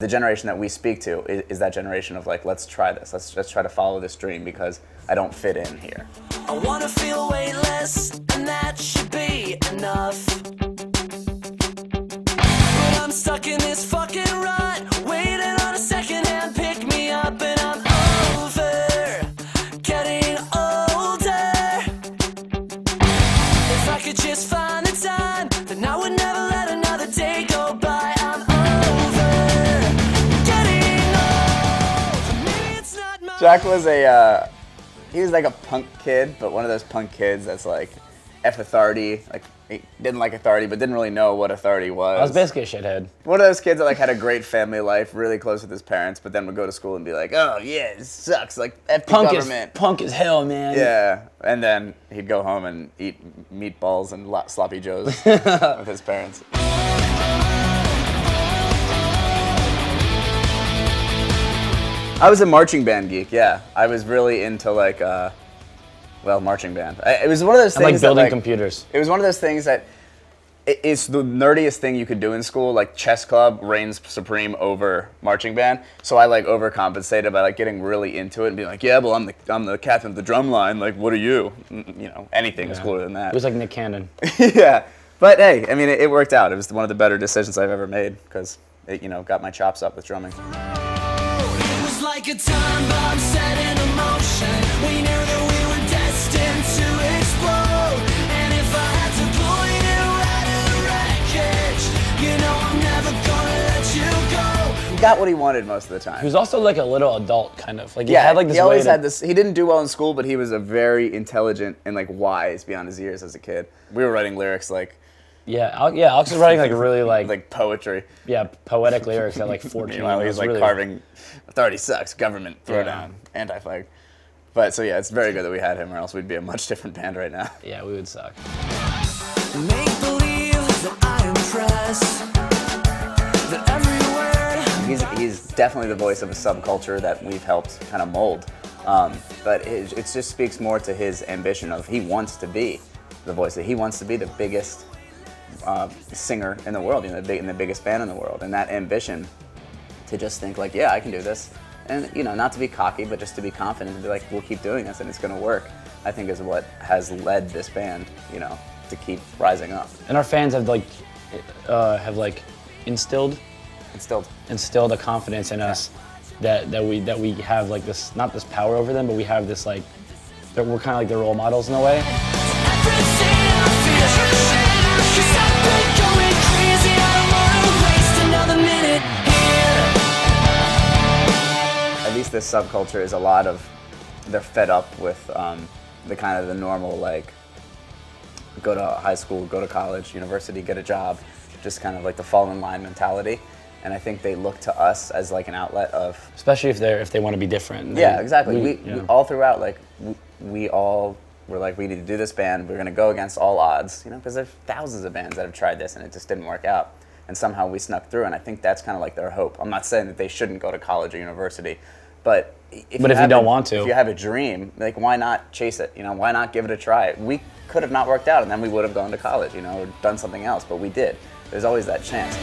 The generation that we speak to is that generation of like, let's try this. Let's try to follow this dream because I don't fit in here. I want to feel weightless, and that should be enough. But I'm stuck in this fucking rut, waiting on a second-hand pick-me-up, and I'm over getting older. If I could just find the time, then I would never let another day go by. I'm over getting old. Maybe it's not my Jack was he was like a punk kid, but one of those punk kids that's like F authority, like he didn't like authority, but didn't really know what authority was. I was basically a shithead. One of those kids that like had a great family life, really close with his parents, but then would go to school and be like, oh yeah, this sucks, like F the government. Punk as hell, man. Yeah, and then he'd go home and eat meatballs and sloppy joes with his parents. I was a marching band geek, yeah. I was really into like, well, marching band. It was one of those things like building that, computers. It was one of those things that it's the nerdiest thing you could do in school. Like chess club reigns supreme over marching band. So I like overcompensated by like getting really into it and being like, yeah, well, I'm the captain of the drum line. Like, what are you? You know, anything is cooler than that. It was like Nick Cannon. Yeah, but hey, I mean, it worked out. It was one of the better decisions I've ever made because it, you know, got my chops up with drumming. like a time bomb set in motion. We knew that we were destined to explode. And if I had to point you out of the wreckage, you know I'm never gonna let you go. He got what he wanted most of the time. He was also like a little adult, kind of. Like he yeah, had like this he always way had this. He didn't do well in school, but he was a very intelligent and like wise beyond his years as a kid. We were writing lyrics like. Yeah, Alex was writing like really like poetry. Yeah, poetic lyrics at like 14. Meanwhile, he's like really carving, authority sucks, government, throw down, anti-flag. But so yeah, it's very good that we had him, or else we'd be a much different band right now. Yeah, we would suck. Make believe that I impress, that every word. He's definitely the voice of a subculture that we've helped kind of mold. But it just speaks more to his ambition of he wants to be the voice. He wants to be the biggest singer in the world, you know, in the biggest band in the world, and that ambition to just think like, yeah, I can do this, and you know, not to be cocky, but just to be confident and be like, we'll keep doing this and it's going to work. I think is what has led this band, you know, to keep rising up. And our fans have like instilled a confidence in us that we have like this, not this power over them, but we have this like that we're kind of like their role models in a way. At least this subculture is a lot of, they're fed up with the kind of the normal like, go to high school, go to college, university, get a job, just kind of like the fall in line mentality. And I think they look to us as like an outlet of, especially if they want to be different. Yeah, exactly. We all throughout, like we all were like, we need to do this band. We're going to go against all odds, you know, because there's thousands of bands that have tried this and it just didn't work out. And somehow we snuck through, and I think that's kind of like their hope. I'm not saying that they shouldn't go to college or university, but if you don't want to, if you have a dream, like why not chase it? You know, why not give it a try? We could have not worked out, and then we would have gone to college, you know, or done something else, but we did. There's always that chance.